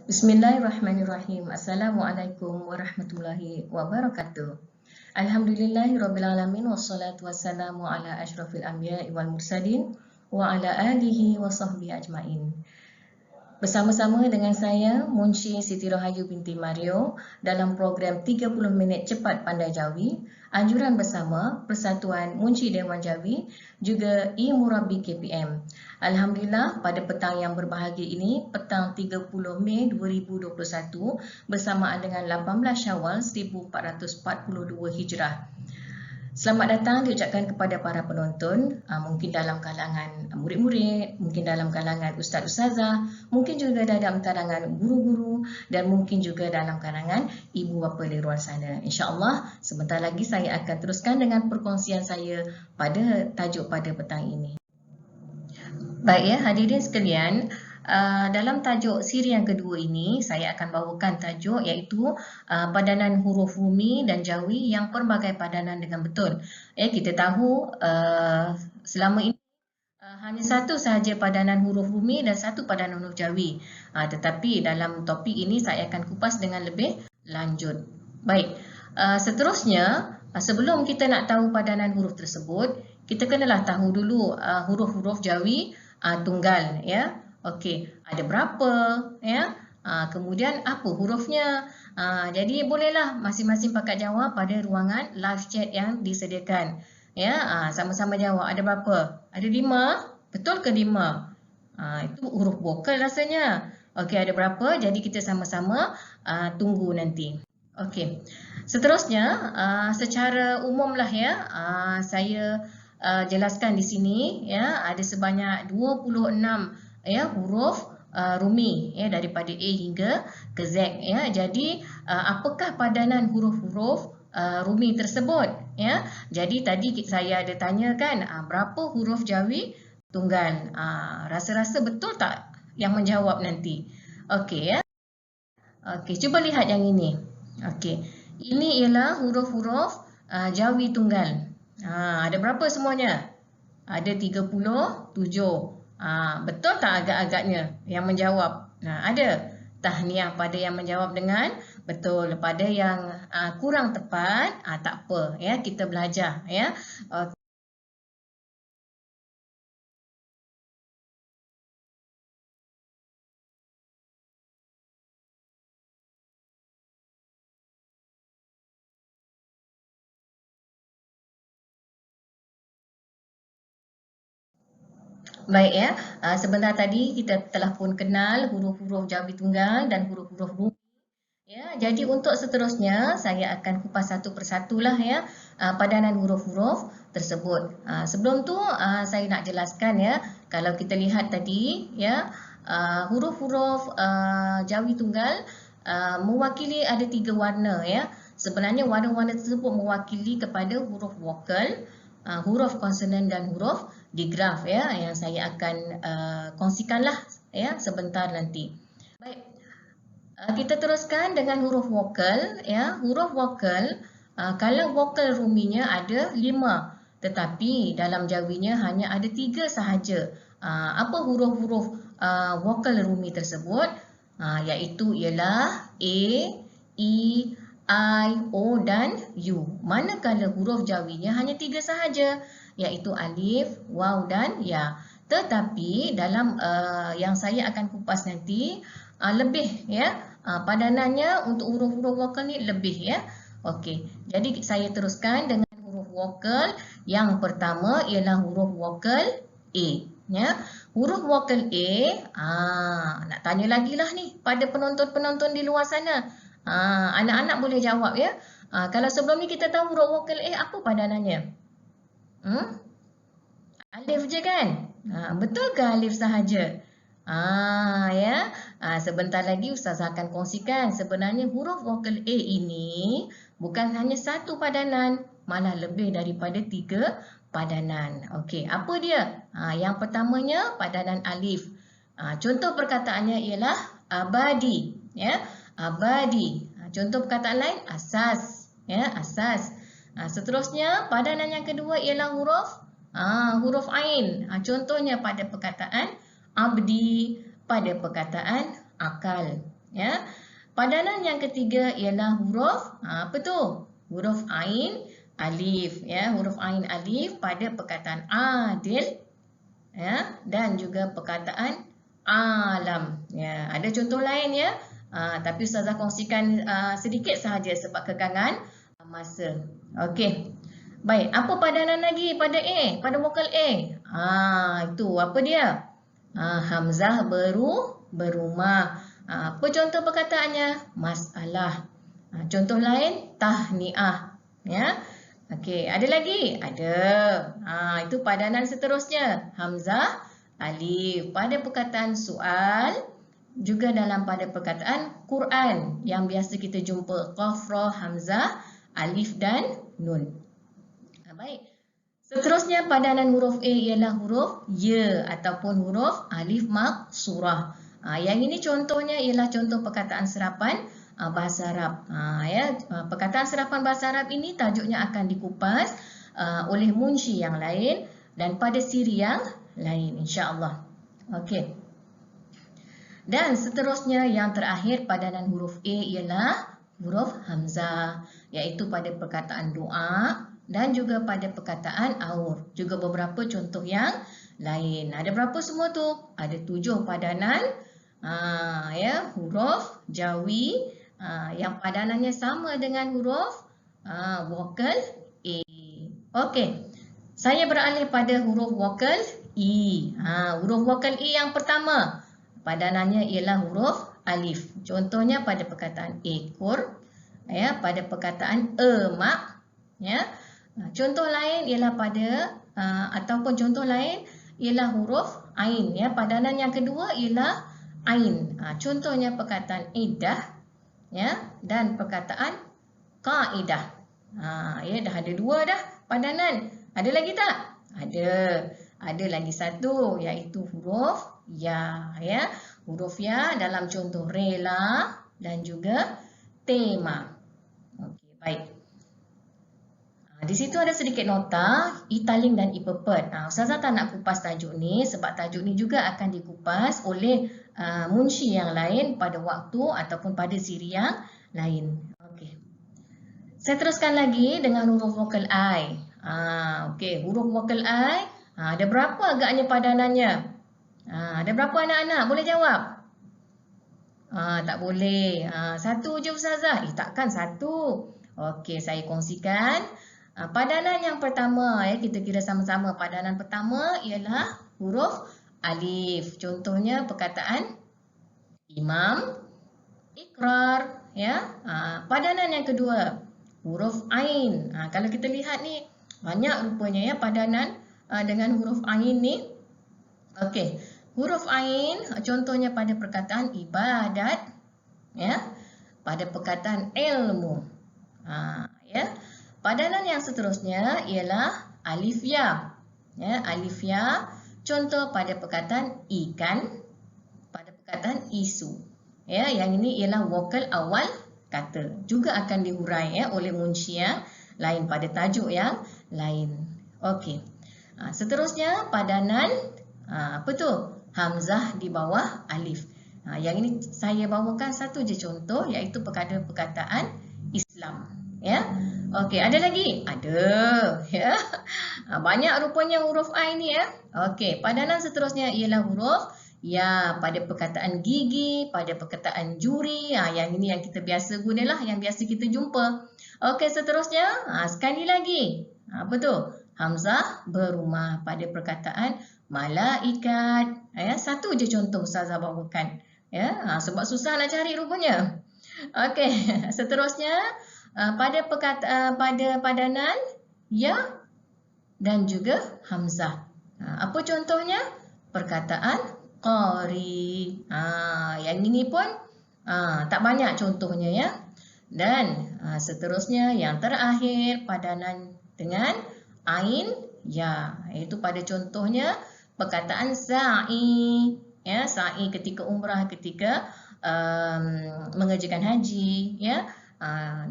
Bismillahirrahmanirrahim. Assalamualaikum warahmatullahi wabarakatuh. Alhamdulillahirabbil alamin wassalatu wassalamu ala asyrafil anbiya'i wal mursalin wa ala alihi wa sahbihi ajmain. Bersama-sama dengan saya Munshi Siti Rahayu binti Mario dalam program 30 minit cepat pandai Jawi, anjuran bersama Persatuan Munshi Dewan Jawi juga E-Murabi KPM. Alhamdulillah pada petang yang berbahagia ini, petang 30 Mei 2021 bersamaan dengan 18 Syawal 1442 Hijrah. Selamat datang diucapkan kepada para penonton, mungkin dalam kalangan murid-murid, mungkin dalam kalangan ustaz-ustazah, mungkin juga dalam kalangan guru-guru dan mungkin juga dalam kalangan ibu bapa di luar sana. InsyaAllah sebentar lagi saya akan teruskan dengan perkongsian saya pada tajuk pada petang ini. Baik ya, hadirin sekalian, dalam tajuk siri yang kedua ini, saya akan bawakan tajuk iaitu padanan huruf Rumi dan Jawi yang pelbagai padanan dengan betul. Kita tahu selama ini hanya satu sahaja padanan huruf Rumi dan satu padanan huruf Jawi. Tetapi dalam topik ini saya akan kupas dengan lebih lanjut. Baik, seterusnya sebelum kita nak tahu padanan huruf tersebut, kita kenalah tahu dulu huruf-huruf Jawi tunggal ya. Okey, ada berapa ya? Kemudian apa hurufnya? Jadi bolehlah masing-masing pakat jawab pada ruangan live chat yang disediakan. Ya, sama-sama jawab. Ada berapa? Ada 5? Betul ke 5? Itu huruf vokal rasanya. Okey, ada berapa? Jadi kita sama-sama tunggu nanti. Okey. Seterusnya secara umumlah ya, saya jelaskan di sini ya, ada sebanyak 26 ya huruf Rumi ya daripada A hingga ke Z ya. Jadi apakah padanan huruf-huruf Rumi tersebut ya? Jadi tadi saya ada tanyakan berapa huruf Jawi tunggal. Rasa-rasa betul tak yang menjawab nanti? Okey ya. Okey, cuba lihat yang ini. Okey. Ini ialah huruf-huruf Jawi tunggal. Ada berapa semuanya? Ada 37. Betul tak agak-agaknya yang menjawab? Ada. Tahniah pada yang menjawab dengan betul. Pada yang kurang tepat, tak apa ya, kita belajar ya. Baik ya, sebentar tadi kita telah pun kenal huruf-huruf Jawi tunggal dan huruf-huruf Rumi. Ya, jadi untuk seterusnya saya akan kupas satu persatulah ya padanan huruf-huruf tersebut. Sebelum tu saya nak jelaskan ya, kalau kita lihat tadi ya huruf-huruf Jawi tunggal mewakili ada 3 warna ya. Sebenarnya warna-warna tersebut mewakili kepada huruf vokal, huruf konsonan dan huruf digraf ya, yang saya akan kongsikanlah ya sebentar nanti. Baik. Kita teruskan dengan huruf vokal ya. Huruf vokal kalau vokal Ruminya ada 5, tetapi dalam Jawinya hanya ada 3 sahaja. Apa huruf-huruf vokal Rumi tersebut? Iaitu ialah A, E, I, O dan U. Manakala huruf Jawinya hanya 3 sahaja, iaitu alif, waw dan ya. Tetapi dalam yang saya akan kupas nanti lebih ya, padanannya untuk huruf-huruf vokal ni lebih ya. Okey, jadi saya teruskan dengan huruf vokal. Yang pertama ialah huruf vokal A ya. Huruf vokal A, nak tanya lagi lah ni pada penonton-penonton di luar sana. Anak-anak boleh jawab ya. Kalau sebelum ni kita tahu huruf vokal A apa padanannya? Alif je kan? Betul ke alif sahaja? Ya. Sebentar lagi Ustazah akan kongsikan sebenarnya huruf vokal A ini bukan hanya satu padanan, malah lebih daripada 3 padanan. Okey, apa dia? Yang pertamanya padanan alif. Contoh perkataannya ialah abadi, ya. Abadi. Contoh perkataan lain asas, ya, asas. Seterusnya padanan yang kedua ialah huruf ain. Contohnya pada perkataan abdi, pada perkataan akal. Ya. Padanan yang ketiga ialah huruf apa tu? Huruf ain alif, ya, huruf ain alif pada perkataan adil, ya, dan juga perkataan alam. Ya, ada contoh lain ya. Tapi Ustazah kongsikan sedikit sahaja sebab kekangan masa. Okey. Baik, apa padanan lagi pada A, pada vokal A? Itu apa dia? Hamzah berumah. Apa contoh perkataannya? Masalah. Contoh lain, tahniah. Ya. Okey, ada lagi? Ada. Itu padanan seterusnya. Hamzah, alif. Pada perkataan soal, juga dalam pada perkataan Quran yang biasa kita jumpa qaf, ra, hamzah, alif dan nun. Baik. Seterusnya padanan huruf A ialah huruf ya ataupun huruf alif maksurah. Yang ini contohnya ialah contoh perkataan serapan bahasa Arab. Perkataan serapan bahasa Arab ini tajuknya akan dikupas oleh munshi yang lain dan pada siri yang lain, insya-Allah. Okey. Dan seterusnya yang terakhir padanan huruf A ialah huruf hamzah, iaitu pada perkataan doa dan juga pada perkataan aur. Juga beberapa contoh yang lain. Ada berapa semua tu? Ada 7 padanan huruf jawi yang padanannya sama dengan huruf vokal A. Okey. Saya beralih pada huruf vokal E. Huruf vokal E yang pertama padanannya ialah huruf alif. Contohnya pada perkataan ekor, ya, pada perkataan emak, ya. Contoh lain ialah pada ataupun contoh lain ialah huruf ain, ya. Padanan yang kedua ialah ain. Contohnya perkataan iddah, ya, dan perkataan kaidah. Ya, dah ada 2 dah padanan. Ada lagi tak? Ada. Ada lagi satu, iaitu huruf ya, ya. Huruf ya dalam contoh rela dan juga tema. Okey, baik. Di situ ada sedikit nota, italing dan ipepet. Ustazah tak nak kupas tajuk ni sebab tajuk ni juga akan dikupas oleh munshi yang lain pada waktu ataupun pada siri yang lain. Okey. Saya teruskan lagi dengan huruf vokal I. Okey, huruf vokal I, ada berapa agaknya padanannya? Ada berapa anak-anak? Boleh jawab? Tak boleh. Satu je Ustazah. Takkan satu. Okey, saya kongsikan. Padanan yang pertama, ya, kita kira sama-sama. Padanan pertama ialah huruf alif. Contohnya perkataan imam, ikrar, ya. Padanan yang kedua, huruf ain. Kalau kita lihat ni, banyak rupanya ya padanan dengan huruf ain ni. Okey, huruf ain contohnya pada perkataan ibadat, ya. Pada perkataan ilmu. Ya. Padanan yang seterusnya ialah alif ya. Ya, alif ya. Contoh pada perkataan ikan, pada perkataan isu. Ya, yang ini ialah vokal awal kata. Juga akan dihurai ya oleh munshi yang lain pada tajuk yang lain. Okey. Seterusnya padanan apa tu? Hamzah di bawah alif. Yang ini saya bawakan satu je contoh, iaitu perkataan Islam. Ya. Okey, ada lagi? Ada. Ya. Banyak rupanya huruf I ni ya. Okey, padanan seterusnya ialah huruf ya pada perkataan gigi, pada perkataan juri. Yang ini yang kita biasa gunalah, yang biasa kita jumpa. Okey, seterusnya sekali lagi. Apa tu? Hamzah berumah pada perkataan malaikat. Ya, satu je contoh Ustazah bawakan. Ya, sebab susah nak cari rupanya. Okey, seterusnya pada padanan ya dan juga hamzah. Apa contohnya? Perkataan qari. Yang ini pun tak banyak contohnya ya. Dan seterusnya yang terakhir padanan dengan ain ya, iaitu pada contohnya perkataan sa'i, ya, sa'i ketika umrah, ketika mengerjakan haji, ya.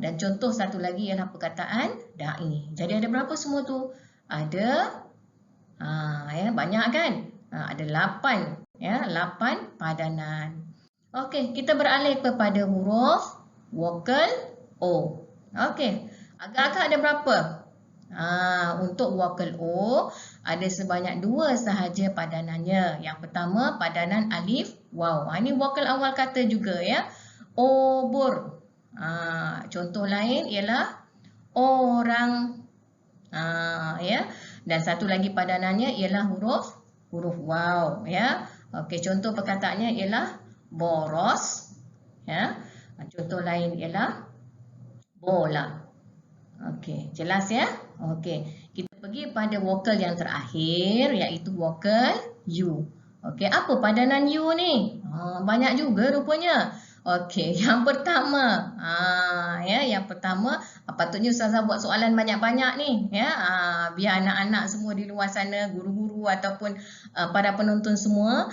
Dan contoh satu lagi ialah perkataan da'i. Jadi ada berapa semua tu? Ada ya, banyak kan? Ada 8 ya, 8 padanan. Okey, kita beralih kepada huruf vokal O. Okey, agak-agak ada berapa? Untuk vokal O, ada sebanyak 2 sahaja padanannya. Yang pertama, padanan alif waw. Ini vokal awal kata juga ya. Obor. Contoh lain ialah orang. Ya. Dan satu lagi padanannya ialah huruf waw ya. Okey, contoh perkataannya ialah boros ya. Contoh lain ialah bola. Okey, jelas ya? Okey, kita pergi pada vokal yang terakhir iaitu vokal U. Okey, apa padanan U ni? Banyak juga rupanya. Okey, yang pertama, yang pertama patutnya Ustazah buat soalan banyak-banyak ni ya. Biar anak-anak semua di luar sana, guru-guru ataupun para penonton semua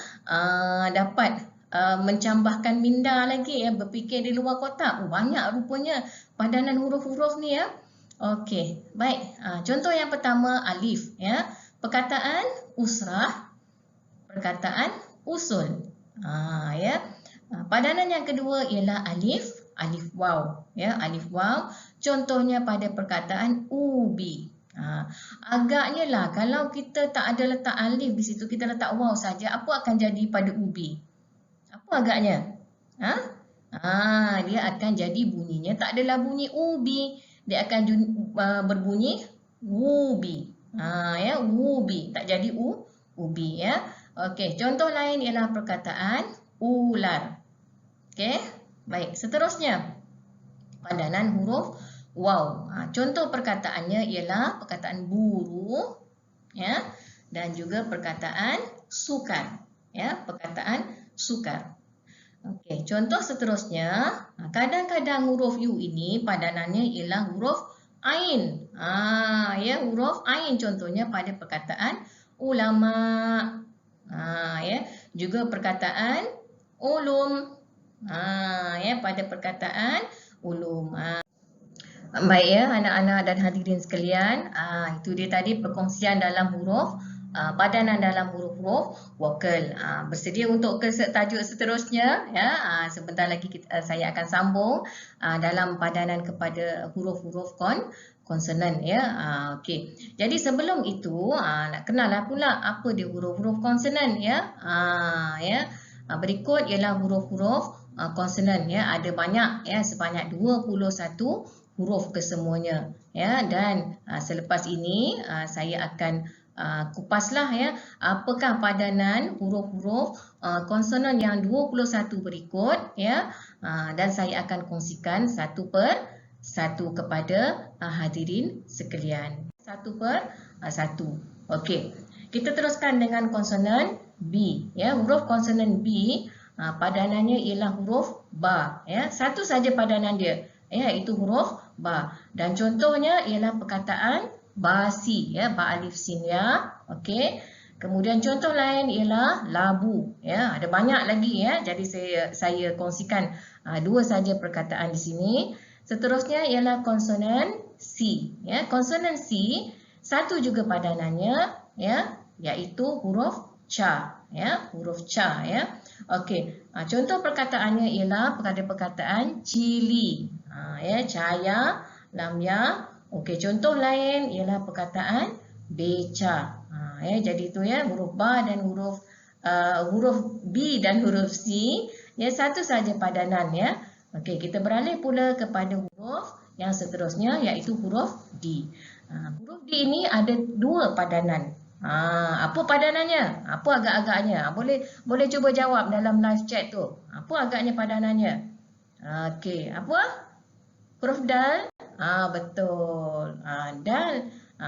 dapat mencambahkan minda lagi ya, berfikir di luar kotak. Banyak rupanya padanan huruf-huruf ni ya. Okey, baik. Contoh yang pertama alif ya. Perkataan usrah, perkataan usul. Ya. Padanan yang kedua ialah alif waw ya, alif waw. Contohnya pada perkataan ubi. Agaknya lah kalau kita tak ada letak alif di situ, kita letak waw saja, apa akan jadi pada ubi? Apa agaknya? Dia akan jadi bunyinya tak adalah bunyi ubi. Dia akan berbunyi wubi. Ya, wubi. Tak jadi ubi ya. Okey, contoh lain ialah perkataan ular. Okey, baik. Seterusnya, padanan huruf waw. Contoh perkataannya ialah perkataan buru ya, dan juga perkataan sukar. Ya, perkataan sukar. Okey, contoh seterusnya, kadang-kadang huruf U ini padanannya ialah huruf ain. Ya, huruf ain contohnya pada perkataan ulama. Ya, juga perkataan ulum. Ya, pada perkataan ulum. Baik ya, anak-anak dan hadirin sekalian, itu dia tadi perkongsian dalam huruf padanan dalam huruf-huruf vokal. Bersedia untuk ke tajuk seterusnya ya. Sebentar lagi saya akan sambung dalam padanan kepada huruf-huruf konsonan ya. Okey. Jadi sebelum itu nak kenallah pula apa dia huruf-huruf konsonan ya. Berikut ialah huruf-huruf konsonan ya. Ada banyak ya, sebanyak 21 huruf kesemuanya ya. Dan selepas ini saya akan kupaslah ya, apakah padanan huruf-huruf konsonan yang 21 berikut ya, dan saya akan kongsikan satu per satu kepada hadirin sekalian. Satu per satu. Okey. Kita teruskan dengan konsonan B ya. Huruf konsonan B padanannya ialah huruf ba ya. Satu saja padanan dia ya, itu huruf ba. Dan contohnya ialah perkataan basi ya, ba alif sin ya. Okey. Kemudian contoh lain ialah labu ya. Ada banyak lagi ya. Jadi saya kongsikan dua saja perkataan di sini. Seterusnya ialah konsonan C ya. Konsonan C satu juga padanannya ya, iaitu huruf ca ya, huruf ca ya. Okey. Contoh perkataannya ialah pada perkataan cili. Ya, cahaya, lam ya. Okey, contoh lain ialah perkataan beca. Ya, jadi itu ya, huruf ba dan huruf B dan huruf C ya, satu saja padanan ya. Okey, kita beralih pula kepada huruf yang seterusnya iaitu huruf D. Huruf D ini ada dua padanan. Apa padanannya? Apa agak-agaknya? Boleh cuba jawab dalam live chat tu. Apa agaknya padanannya? Okey, apa? Huruf dal? Betul. Dal.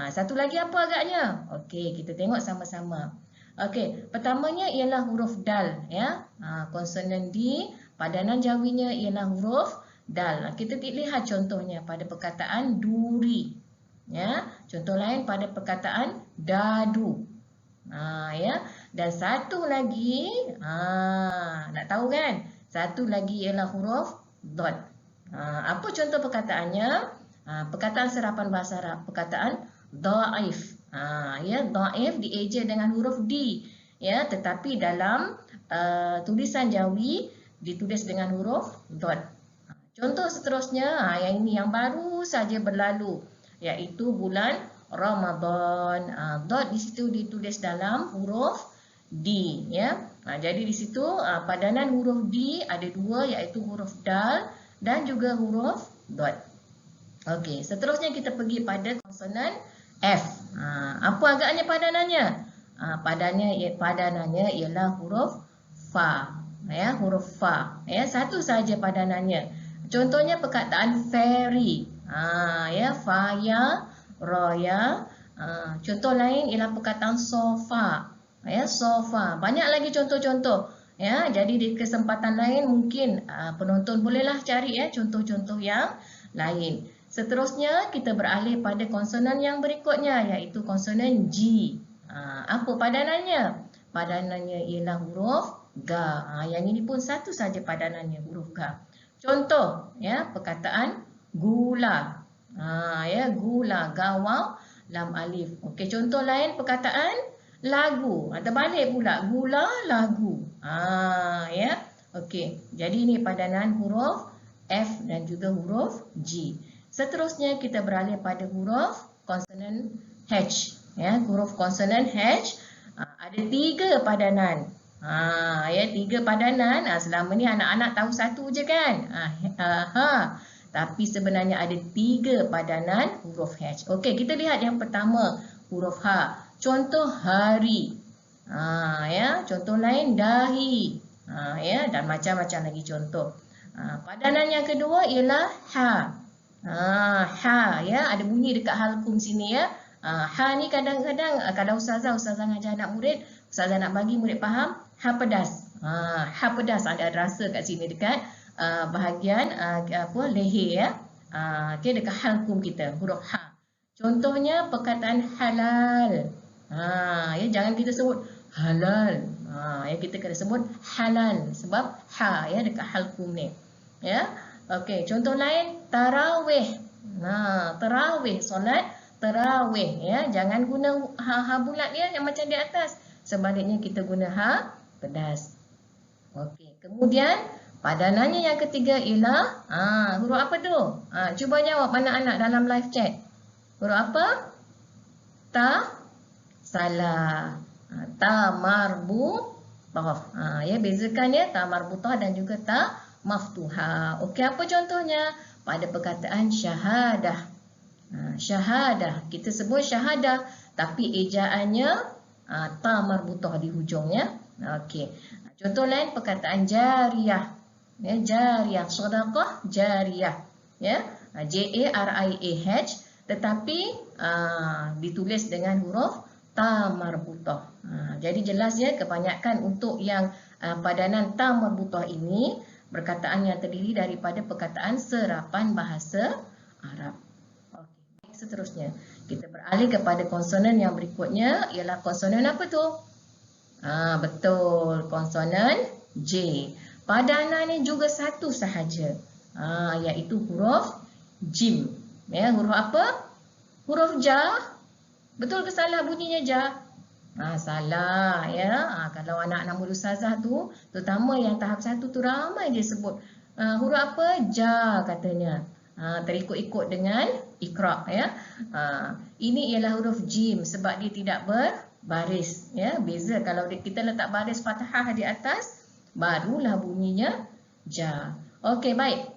Satu lagi apa agaknya? Okey, kita tengok sama-sama. Okey, pertamanya ialah huruf dal ya. Konsonan D, padanan jawinya ialah huruf dal. Kita lihat contohnya pada perkataan duri. Ya, contoh lain pada perkataan dadu. Ya, dan satu lagi, nak tahu kan? Satu lagi ialah huruf dot. Apa contoh perkataannya? Perkataan serapan bahasa Arab, perkataan dhaif. Ya, dhaif dieja dengan huruf D. Ya, tetapi dalam tulisan Jawi ditulis dengan huruf dot. Contoh seterusnya, yang ini yang baru saja berlalu, iaitu bulan Ramadan. Dot di situ ditulis dalam huruf D, ya. Jadi di situ padanan huruf D ada dua, iaitu huruf dal dan juga huruf dot. Okey, seterusnya kita pergi pada konsonan F. Apa agaknya padanannya? Padanannya ialah huruf fa, ya, huruf fa, ya, satu saja padanannya. Contohnya perkataan ferry, ya, faya, roya. Contoh lain ialah perkataan sofa, ya, sofa. Banyak lagi contoh-contoh, ya. Jadi di kesempatan lain mungkin penonton bolehlah cari, ya, contoh-contoh yang lain. Seterusnya kita beralih pada konsonan yang berikutnya, iaitu konsonan G. Apa padanannya? Padanannya ialah huruf ga. Yang ini pun satu saja padanannya, huruf ga. Contoh, ya, perkataan gula. Ya, gula, gawang, lam alif. Okey, contoh lain perkataan lagu. Terbalik pula, gula, lagu. Ya. Okey, jadi ini padanan huruf F dan juga huruf G. Seterusnya kita beralih pada huruf konsonan H. Ya, huruf konsonan H ada 3 padanan. Ya, 3 padanan. Selama ni anak-anak tahu satu je kan? Tapi sebenarnya ada 3 padanan huruf H. Okey, kita lihat yang pertama, huruf H. Contoh hari. Ya, contoh lain dahi. Ya, dan macam-macam lagi contoh. Padanan yang kedua ialah ha. Ha, ya, ada bunyi dekat halkum sini, ya. Ha ni kadang-kadang kalau ustazah ngajar anak murid, ustazah nak bagi murid faham, ha pedas. Ha pedas ada rasa kat sini dekat bahagian leher, ya. Okey, dekat halkum kita, huruf ha. Contohnya perkataan halal. Ya, jangan kita sebut halal. Ya, kita kena sebut halal sebab ha, ya, dekat halkum ni. Ya. Okey, contoh lain tarawih. Tarawih, solat tarawih, ya. Jangan guna ha bulat, ya, yang macam di atas. Sebaliknya kita guna ha pedas. Okey, kemudian padanannya yang ketiga ialah huruf apa tu? Cuba jawab anak-anak dalam live chat. Huruf apa? Ta, salah. Ta marbutah. Ya, bezakan, ya, ta marbutah dan juga ta maftuha. Okey, apa contohnya? Pada perkataan syahadah. Syahadah, kita sebut syahadah, tapi ejaannya ta marbutah di hujungnya. Okey. Contoh lain perkataan jariyah. Ya, jariyah, sedekah jariyah. Ya, JARIAH, tetapi ditulis dengan huruf ta marbutah. Jadi jelas, ya, kebanyakan untuk yang padanan ta marbutah ini perkataan yang terdiri daripada perkataan serapan bahasa Arab. Okey, seterusnya kita beralih kepada konsonan yang berikutnya, ialah konsonan apa tu? Betul, konsonan J. Padanan ni juga satu sahaja, iaitu huruf jim. Ya, huruf apa? Huruf ja. Betul ke salah bunyinya ja? Salah, ya. Kalau anak-anak murid ustazah tu, terutama yang tahap 1 tu, ramai dia sebut huruf apa? Ja katanya. Terikut-ikut dengan iqra, ya. Ini ialah huruf jim sebab dia tidak berbaris, ya. Beza kalau kita letak baris fathah di atas, barulah bunyinya ja. Okey, baik.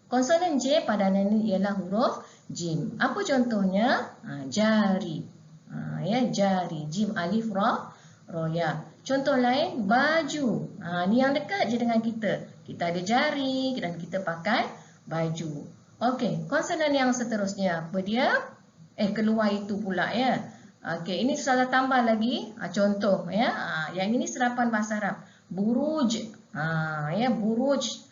Konsonan J padanan ini ialah huruf jim. Apa contohnya? Jari. Ya, jari, jim alif ra, roya. Contoh lain, baju. Ni yang dekat je dengan kita. Kita ada jari dan kita pakai baju. Okey, konsonan yang seterusnya apa dia? Keluar itu pula, ya. Okey, ini salah tambah lagi. Contoh, ya. Yang ini serapan bahasa Arab. Buruj. Ya, buruj.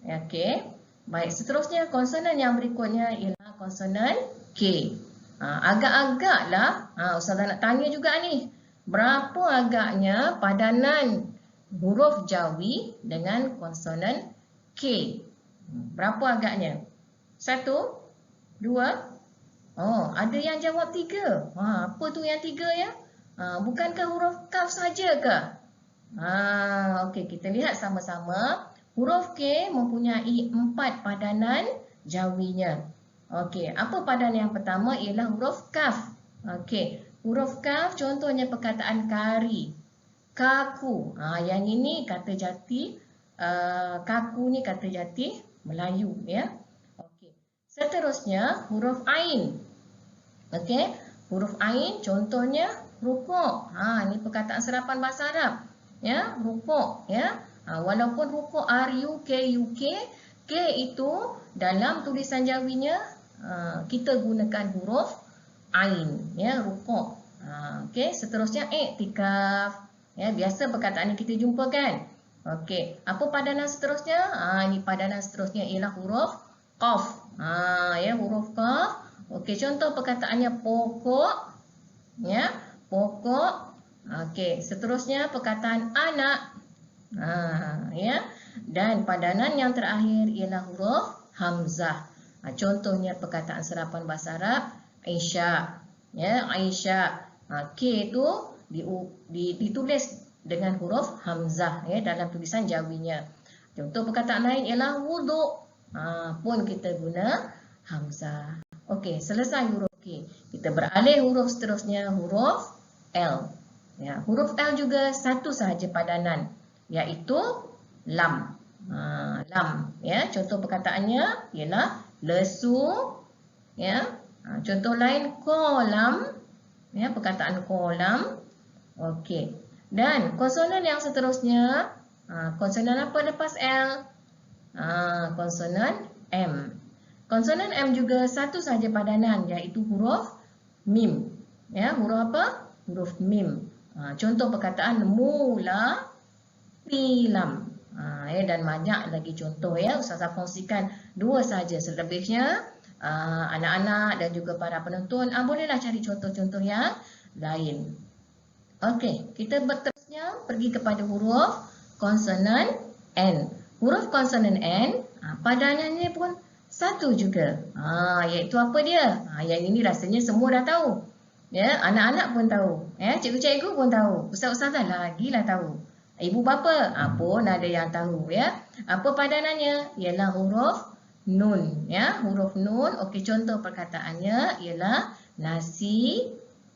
Okey. Baik, seterusnya konsonan yang berikutnya ialah konsonan K. Agak-agaklah, ustazah nak tanya juga ni. Berapa agaknya padanan huruf Jawi dengan konsonan K? Berapa agaknya? 1, 2. Ada yang jawab 3. Apa tu yang 3, ya? Bukankah huruf kaf saja ke? Okey, kita lihat sama-sama. Huruf K mempunyai 4 padanan jawinya. Okey, apa padanan yang pertama ialah huruf kaf. Okey, huruf kaf contohnya perkataan kari, kaku. Yang ini kata jati, kaku ni kata jati Melayu ya. Okey. Seterusnya huruf ain. Okey, huruf ain contohnya rukuk. Ini perkataan serapan bahasa Arab. Ya, rukuk ya. Walaupun rukuk R-U-K-U-K, K itu dalam tulisan jawinya kita gunakan huruf ain ya, rukuk. Okey, seterusnya iktikaf. Ya, biasa perkataan ini kita jumpa kan. Okey, apa padanan seterusnya? Ini padanan seterusnya ialah huruf qaf. Ya, huruf qaf. Okey, contoh perkataannya pokok. Ya, pokok. Okey, seterusnya perkataan anak. Ya. Dan padanan yang terakhir ialah huruf hamzah. Contohnya perkataan serapan bahasa Arab Aisyah. Ya, Aisyah. K itu ditulis dengan huruf hamzah ya dalam tulisan jawinya. Contoh perkataan lain ialah wuduk. Pun kita guna hamzah. Okey, selesai huruf K. Kita beralih huruf seterusnya, huruf L. Ya, huruf L juga satu sahaja padanan, iaitu lam. Lam. Ya, contoh perkataannya ialah lesu. Ya, contoh lain kolam. Ya, perkataan kolam. Okey. Dan konsonan yang seterusnya, konsonan apa lepas L? Konsonan M. Konsonan M juga satu sahaja padanan, iaitu huruf mim. Ya, huruf apa? Huruf mim. Contoh perkataan mula tilam. Dan banyak lagi contoh ya. Ustazah kongsikan 2 sahaja. Selebihnya anak-anak dan juga para penonton bolehlah cari contoh-contoh yang lain. Okey, kita berterusnya pergi kepada huruf konsonan N. Huruf konsonan N padanannya pun satu juga. Iaitu apa dia? Yang ini rasanya semua dah tahu. Ya, anak-anak pun tahu. Ya, cikgu-cikgu pun tahu. Ustaz-ustazah lagilah tahu. Ibu bapa pun ada yang tahu ya. Apa padanannya? Ialah huruf nun ya, huruf nun. Okey, contoh perkataannya ialah nasi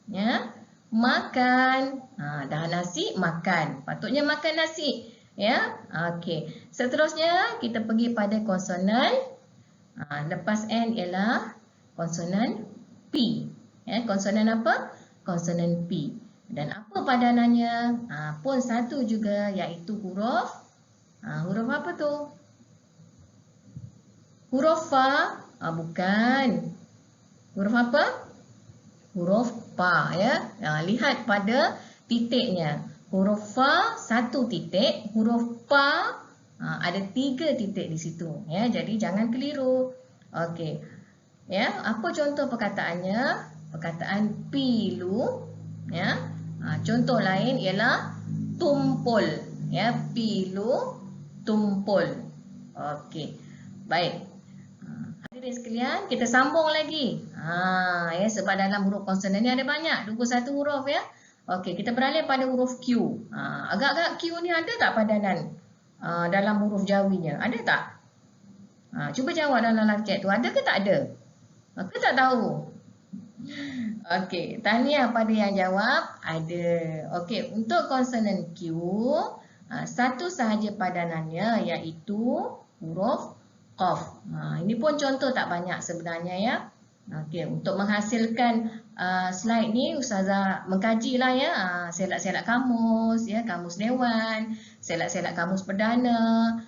ya, makan. Dah nasi makan. Patutnya makan nasi ya. Okey. Seterusnya kita pergi pada konsonan. Lepas N ialah konsonan P. Ya, konsonan apa? Konsonan P. Dan apa padanannya? Pun satu juga, iaitu huruf huruf apa tu? Huruf fa? Bukan. Huruf apa? Huruf pa ya. Lihat pada titiknya. Huruf fa 1 titik, huruf pa ada 3 titik di situ ya. Jadi jangan keliru. Okey. Ya, apa contoh perkataannya? Perkataan pilu ya. Contoh lain ialah tumpul ya, pilu tumpul. Okey. Baik. Hadirin sekalian, kita sambung lagi. Ya, sebab dalam huruf konsonan ni ada banyak, 21 huruf ya. Okey, kita beralih pada huruf Q. Agak-agak Q ni ada tak padanan dalam huruf jawinya? Ada tak? Cuba jawab dalam live chat tu, ada ke tak ada? Ke tak tahu? Okey, tahniah pada yang jawab, ada. Okey, untuk konsonan Q, satu sahaja padanannya, iaitu huruf qaf. Ini pun contoh tak banyak sebenarnya ya. Okey, untuk menghasilkan slide ni Ustazah mengkajilah ya, selak-selak kamus ya, kamus dewan, selak-selak kamus perdana,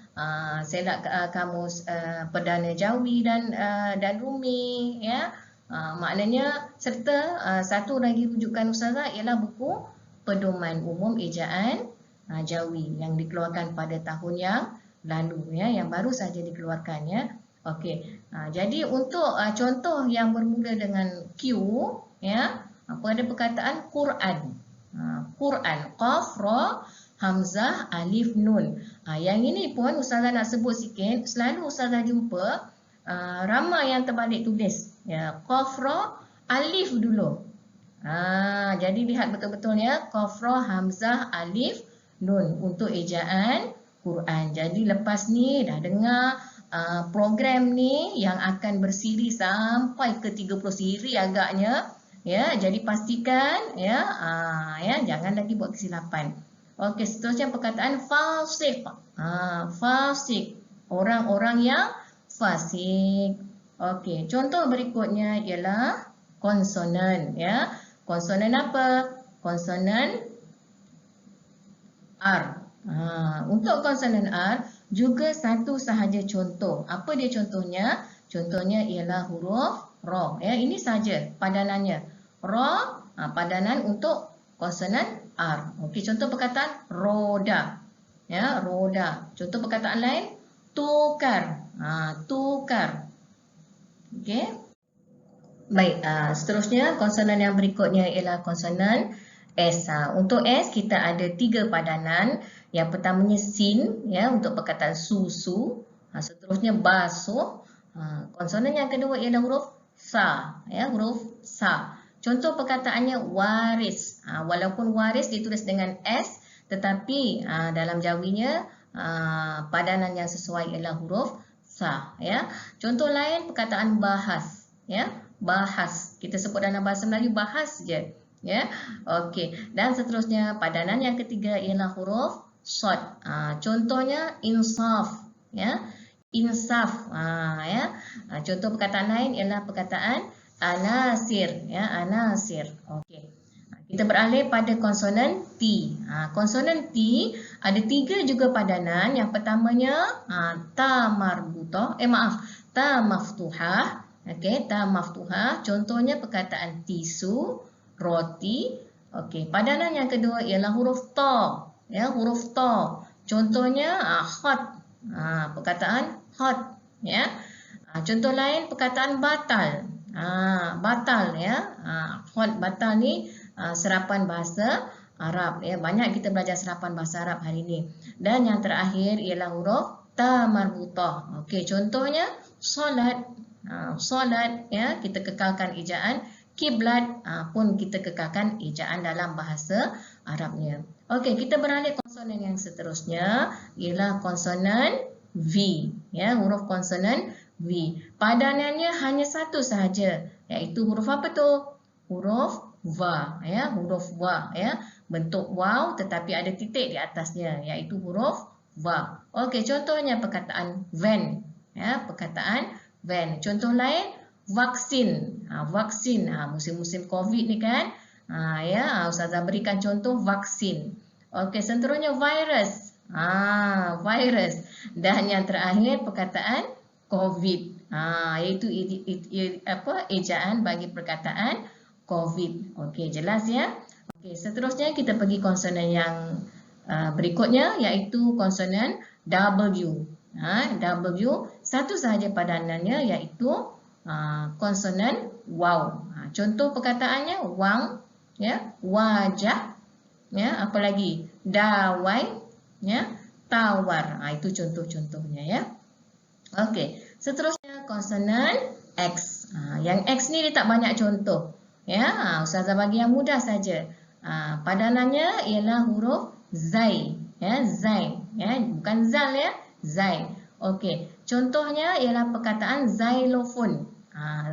selak kamus perdana jawi dan rumi ya. Maknanya serta satu lagi rujukan Ustazah ialah buku Pedoman Umum Ejaan Jawi yang dikeluarkan pada tahun yang lalu ya, yang baru saja dikeluarkan ya. Okey. Jadi untuk contoh yang bermula dengan Q ya, pada perkataan Quran. Quran, qaf, ra, hamzah, alif, nun. Yang ini pun Ustazah nak sebut sikit, selalu Ustazah jumpa ramai yang terbalik tulis ya, qaf, ra, alif dulu. Jadi lihat betul-betul ya, qaf, ra, hamzah, alif, nun untuk ejaan Quran. Jadi lepas ni dah dengar program ni yang akan bersiri sampai ke 30 siri agaknya. Ya, jadi pastikan ya, jangan lagi buat kesilapan. Okey, seterusnya perkataan fasik. Fasik. Orang-orang yang fasik. Okey, contoh berikutnya ialah konsonan ya. Konsonan apa? Konsonan R. Untuk konsonan R juga satu sahaja contoh. Apa dia contohnya? Contohnya ialah huruf ra ya. Ini saja padanannya. Ra padanan untuk konsonan R. Okey, contoh perkataan roda. Ya, roda. Contoh perkataan lain tukar. Tukar. Okey. Baik, seterusnya konsonan yang berikutnya ialah konsonan S. Untuk S kita ada 3 padanan. Yang pertamanya sin ya untuk perkataan susu. Seterusnya basuh. Konsonan yang kedua ialah huruf sa ya, huruf sa. Contoh perkataannya waris. Walaupun waris ditulis dengan S tetapi dalam jawinya padanan yang sesuai ialah huruf sa ya. Contoh lain perkataan bahas ya. Bahas. Kita sebut dalam bahasa Melayu bahas je. Ya. Okey. Dan seterusnya padanan yang ketiga ialah huruf shad. Contohnya insaf ya. Insaf ya. Contoh perkataan lain ialah perkataan anasir ya, anasir. Okey. Kita beralih pada konsonan T. Konsonan T ada 3 juga padanan. Yang pertamanya ta marbutah, ta maftuhah. Okey, ta maftuhah. Contohnya perkataan tisu, roti. Okey, padanan yang kedua ialah huruf ta. Ya, huruf ta. Contohnya hot. Perkataan hot ya. Contoh lain perkataan batal. Batal ya. Hot batal ni serapan bahasa Arab ya. Banyak kita belajar serapan bahasa Arab hari ini. Dan yang terakhir ialah huruf ta marbutah. Okey, contohnya solat. Solat ya, kita kekalkan ejaan. Kiblat pun kita kekalkan ejaan dalam bahasa Arabnya. Okey, kita beralih konsonan yang seterusnya ialah konsonan V ya, huruf konsonan V. Padanannya hanya satu sahaja, iaitu huruf apa tu? Huruf va ya, huruf va ya. Bentuk waw tetapi ada titik di atasnya, iaitu huruf va. Okey, contohnya perkataan van ya, perkataan van. Contoh lain vaksin. Vaksin musim-musim Covid ni kan. Ya, Ustazah berikan contoh vaksin. Okey, seterusnya virus. Virus. Dan yang terakhir perkataan COVID. Iaitu ejaan bagi perkataan COVID. Okey, jelas ya? Okey, seterusnya kita pergi konsonan yang berikutnya iaitu konsonan W. W satu sahaja padanannya iaitu konsonan waw. Contoh perkataannya wang ya, wajah ya, apa lagi? Dawai ya, tawar. Itu contoh-contohnya ya. Okey, seterusnya konsonan X. Yang X ni dia tak banyak contoh. Ya, Ustazah bagi yang mudah saja. Padanannya ialah huruf zai. Ya, zai. Ya, bukan zal ya, zai. Okey, contohnya ialah perkataan xylophone.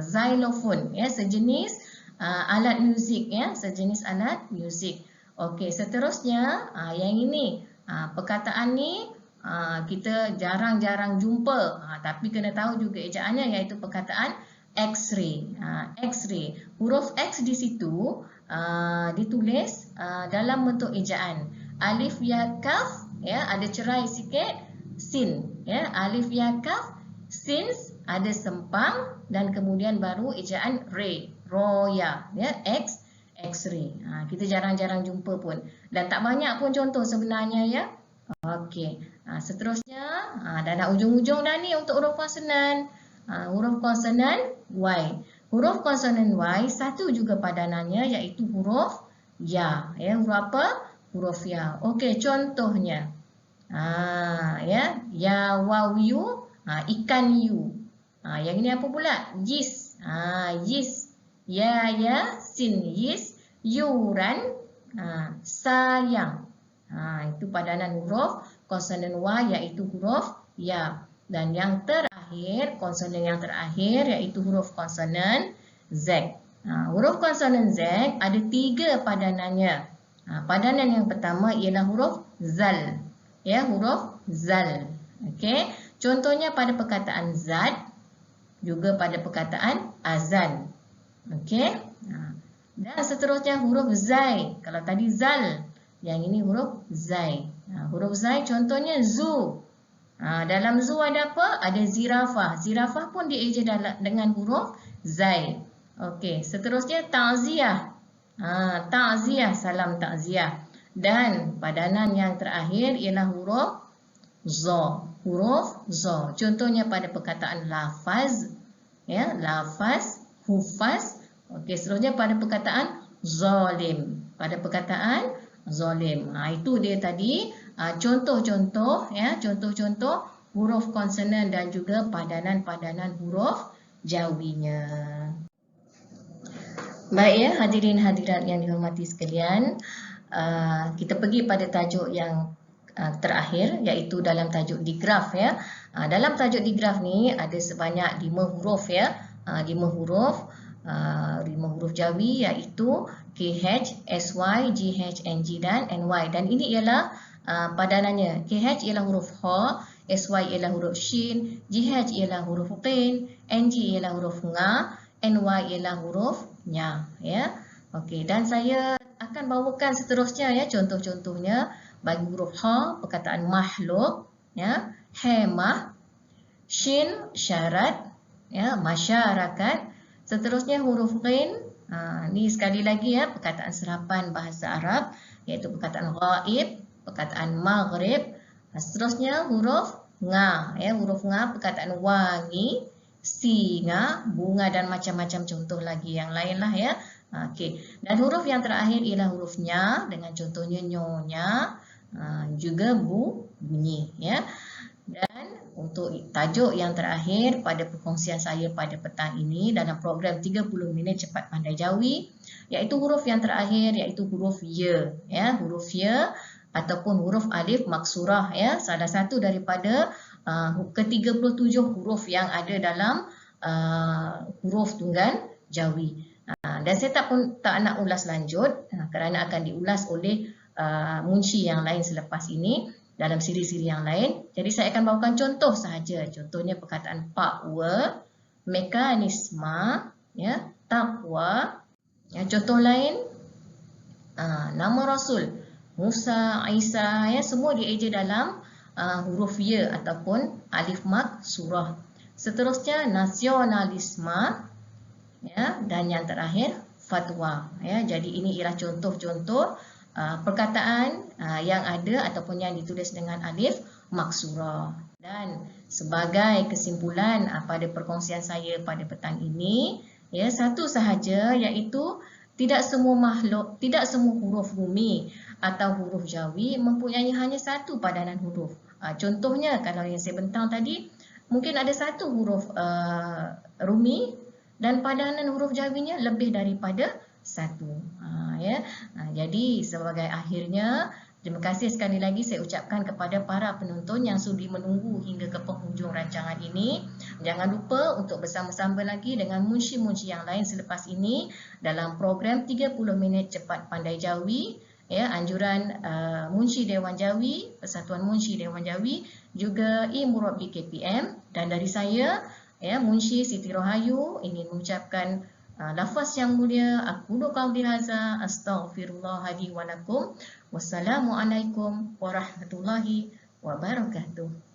Xylophone ya, sejenis alat muzik ya, sejenis alat muzik. Okey, seterusnya yang ini. Perkataan ni kita jarang-jarang jumpa, tapi kena tahu juga ejaannya iaitu perkataan X-ray. X-ray. Huruf X di situ ditulis dalam bentuk ejaan. Alif ya kaf ya, ada cerai sikit. Sin ya, alif ya kaf, sins ada sempang dan kemudian baru ejaan ray, roya ya, X-ray. Kita jarang-jarang jumpa pun dan tak banyak pun contoh sebenarnya ya. Okey, seterusnya dah nak ujung-ujung dah ni untuk huruf konsonan. Huruf konsonan Y. Huruf konsonan Y satu juga padanannya iaitu huruf ya. Ya, huruf apa? Huruf ya. Okey, contohnya ya wawiu, ikan yu. Yang ini apa pula? Yis. Yis. Ya sin yis, yuran sayang. Itu padanan huruf konsonan Y iaitu huruf ya. Dan yang terakhir, konsonan yang terakhir iaitu huruf konsonan Z. Huruf konsonan Z ada 3 padanannya. Padanan yang pertama ialah huruf zal. Ya, huruf zal. Okey. Contohnya pada perkataan zat, juga pada perkataan azan. Okey. Dan seterusnya huruf zai. Kalau tadi zal, yang ini huruf zai. Huruf zai contohnya zu. Dalam zu ada apa? Ada zirafah. Zirafah pun dieja dengan huruf zai. Okey, seterusnya ta'ziah. Ta'ziah, salam ta'ziah. Dan padanan yang terakhir ialah huruf za. Huruf za. Contohnya pada perkataan lafaz, ya, lafaz, hufaz. Okey, seterusnya pada perkataan zalim. Pada perkataan zalim. Itu dia tadi contoh-contoh, ya, contoh-contoh huruf konsonan dan juga padanan-padanan huruf jawinya. Baik ya, hadirin hadirat yang dihormati sekalian, kita pergi pada tajuk yang terakhir, iaitu dalam tajuk digraf, ya. Dalam tajuk digraf ni ada sebanyak 5 huruf, ya. 5 huruf jawi, iaitu KH, SY, GH, NG dan NY. Dan ini ialah padanannya. KH ialah huruf H, SY ialah huruf Shin, GH ialah huruf Qin, NG ialah huruf Nga, NY ialah huruf Nya. Ya. Okey, dan saya akan bawakan seterusnya, ya, contoh-contohnya. Bagi huruf H, perkataan makhluk, ya, hemah, Shin, syarat, ya, masyarakat. Seterusnya huruf Qin, ni sekali lagi, ya, perkataan serapan bahasa Arab, iaitu perkataan ghaib, perkataan maghrib. Seterusnya huruf Nga, ya, huruf Nga, perkataan wangi, singa, bunga dan macam-macam contoh lagi yang lain lah, ya. Okey. Dan huruf yang terakhir ialah huruf Nya, dengan contohnya nyonya, juga bunyi, ya. Dan untuk tajuk yang terakhir pada perkongsian saya pada petang ini dalam program 30 minit cepat pandai jawi, iaitu huruf yang terakhir iaitu huruf ya, ya, huruf ya ataupun huruf alif maksurah, ya, salah satu daripada ke-37 huruf yang ada dalam huruf tunggal jawi. Dan saya tak nak ulas lanjut kerana akan diulas oleh munshi yang lain selepas ini dalam siri-siri yang lain. Jadi saya akan bawakan contoh sahaja. Contohnya perkataan pakwa, mekanisme, ya, takwa. Ya, contoh lain, nama Rasul, Musa, Isa, ya, semua dieja dalam huruf ya ataupun alif maksurah. Seterusnya nasionalisme, ya, dan yang terakhir fatwa, ya. Jadi ini ialah contoh-contoh perkataan yang ada ataupun yang ditulis dengan alif maksurah. Dan sebagai kesimpulan pada perkongsian saya pada petang ini, ya, satu sahaja, iaitu tidak semua makhluk, tidak semua huruf rumi atau huruf jawi mempunyai hanya satu padanan huruf. Contohnya kalau yang saya bentang tadi, mungkin ada satu huruf rumi dan padanan huruf jawinya lebih daripada satu. Ya. Jadi sebagai akhirnya, terima kasih sekali lagi saya ucapkan kepada para penonton yang sudi menunggu hingga ke penghujung rancangan ini. Jangan lupa untuk bersama-sama lagi dengan munshi-munshi yang lain selepas ini dalam program 30 minit cepat pandai jawi, ya, anjuran Munshi Dewan Jawi, Persatuan Munshi Dewan Jawi, juga I-Murabbi KPM, dan dari saya, ya, Munshi Siti Rohayu ingin mengucapkan lafaz yang mulia, aqulu qawli hadza astaghfirullah li wa lakum. Wassalamualaikum warahmatullahi wabarakatuh.